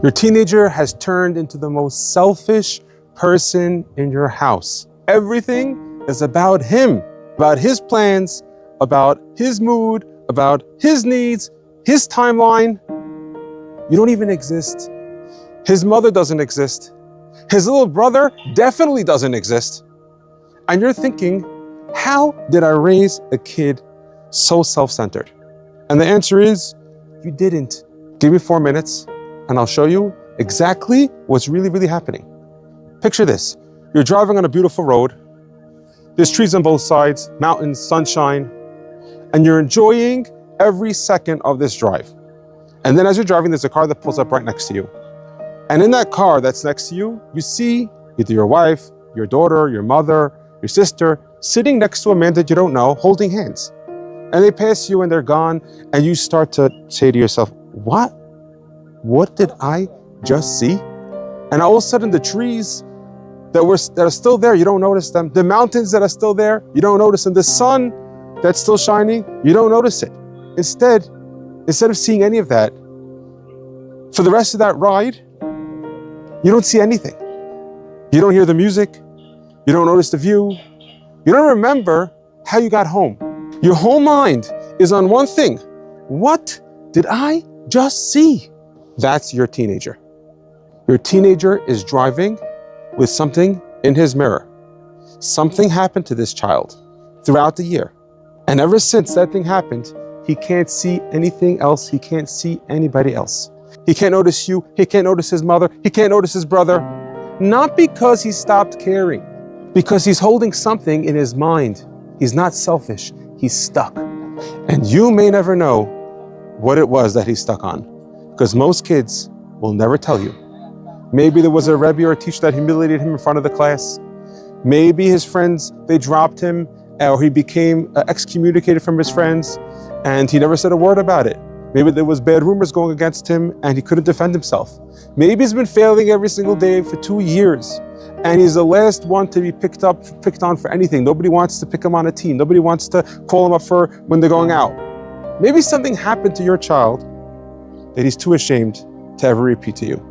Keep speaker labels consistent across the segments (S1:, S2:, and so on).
S1: Your teenager has turned into the most selfish person in your house. Everything is about him, about his plans, about his mood, about his needs, his timeline. You don't even exist. His mother doesn't exist. His little brother definitely doesn't exist. And you're thinking, how did I raise a kid so self-centered? And the answer is, you didn't. Give me 4 minutes and I'll show you exactly what's really happening. Picture this. You're driving on a beautiful road. There's trees on both sides, mountains, sunshine, and you're enjoying every second of this drive. And then as you're driving, there's a car that pulls up right next to you. And in that car that's next to you, you see either your wife, your daughter, your mother, your sister, sitting next to a man that you don't know, holding hands. And they pass you and they're gone, and you start to say to yourself, what? What did I just see? And all of a sudden the trees that are still there, you don't notice them. The mountains that are still there, you don't notice them. The sun that's still shining, you don't notice it. Instead of seeing any of that, for the rest of that ride, you don't see anything. You don't hear the music. You don't notice the view. You don't remember how you got home. Your whole mind is on one thing. What did I just see? That's your teenager. Your teenager is driving with something in his mirror. Something happened to this child throughout the year. And ever since that thing happened, he can't see anything else. He can't see anybody else. He can't notice you. He can't notice his mother. He can't notice his brother. Not because he stopped caring, because he's holding something in his mind. He's not selfish. He's stuck. And you may never know what it was that he's stuck on, because most kids will never tell you. Maybe there was a Rebbe or a teacher that humiliated him in front of the class. Maybe his friends, they dropped him, or he became excommunicated from his friends, and he never said a word about it. Maybe there was bad rumors going against him and he couldn't defend himself. Maybe he's been failing every single day for 2 years, and he's the last one to be picked on for anything. Nobody wants to pick him on a team. Nobody wants to call him up for when they're going out. Maybe something happened to your child that he's too ashamed to ever repeat to you.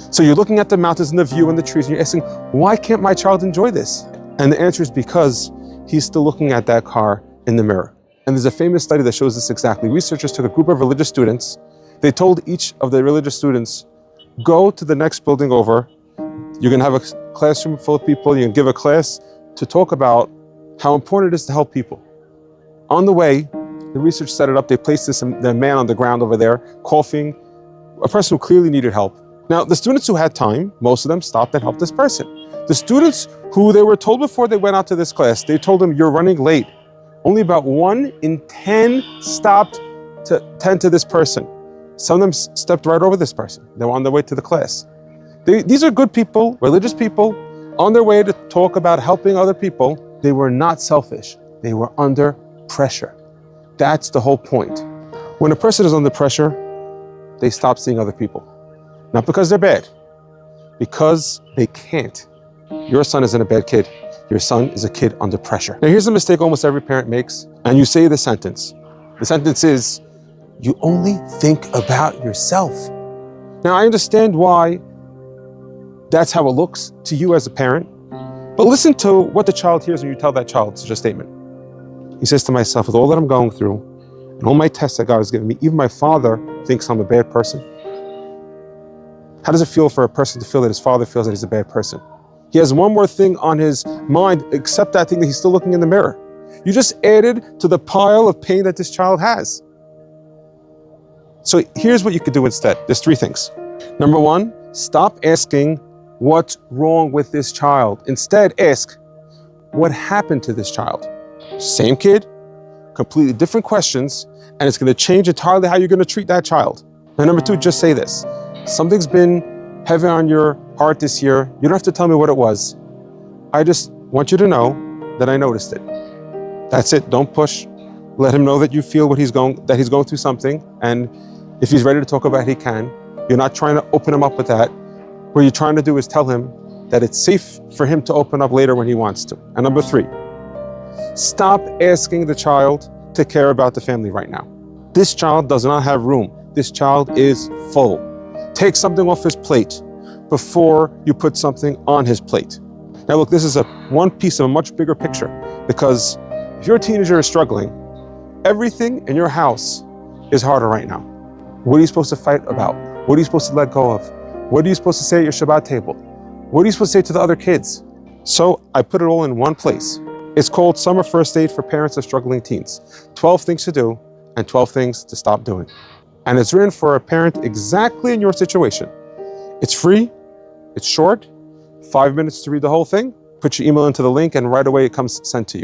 S1: So you're looking at the mountains and the view and the trees, and you're asking, why can't my child enjoy this? And the answer is because he's still looking at that car in the mirror. And there's a famous study that shows this exactly. Researchers took a group of religious students. They told each of the religious students, go to the next building over. You're going to have a classroom full of people. You're going to give a class to talk about how important it is to help people. On the way, the research set it up. They placed the man on the ground over there, coughing, a person who clearly needed help. Now, the students who had time, most of them stopped and helped this person. The students who they were told before they went out to this class, they told them, you're running late. Only about 1 in 10 stopped to tend to this person. Some of them stepped right over this person. They were on their way to the class. These are good people, religious people, on their way to talk about helping other people. They were not selfish. They were under pressure. That's the whole point. When a person is under pressure, they stop seeing other people. Not because they're bad, because they can't. Your son isn't a bad kid. Your son is a kid under pressure. Now here's a mistake almost every parent makes, and you say the sentence. The sentence is, you only think about yourself. Now I understand why that's how it looks to you as a parent, but listen to what the child hears when you tell that child such a statement. He says to myself, with all that I'm going through, and all my tests that God has given me, even my father thinks I'm a bad person. How does it feel for a person to feel that his father feels that he's a bad person? He has one more thing on his mind except that thing that he's still looking in the mirror. You just added to the pile of pain that this child has. So here's what you could do instead. There's 3 things. Number 1, stop asking what's wrong with this child. Instead, ask, what happened to this child? Same kid, completely different questions, and it's going to change entirely how you're going to treat that child. And number 2, just say this. Something's been heavy on your heart this year. You don't have to tell me what it was. I just want you to know that I noticed it. That's it. Don't push. Let him know that you feel that he's going through something. And if he's ready to talk about it, he can. You're not trying to open him up with that. What you're trying to do is tell him that it's safe for him to open up later when he wants to. And number 3, stop asking the child to care about the family right now. This child does not have room. This child is full. Take something off his plate before you put something on his plate. Now look, this is one piece of a much bigger picture, because if your teenager is struggling, everything in your house is harder right now. What are you supposed to fight about? What are you supposed to let go of? What are you supposed to say at your Shabbat table? What are you supposed to say to the other kids? So I put it all in one place. It's called Summer First Aid for Parents of Struggling Teens. 12 things to do and 12 things to stop doing. And it's written for a parent exactly in your situation. It's free, it's short, 5 minutes to read the whole thing. Put your email into the link and right away it comes sent to you.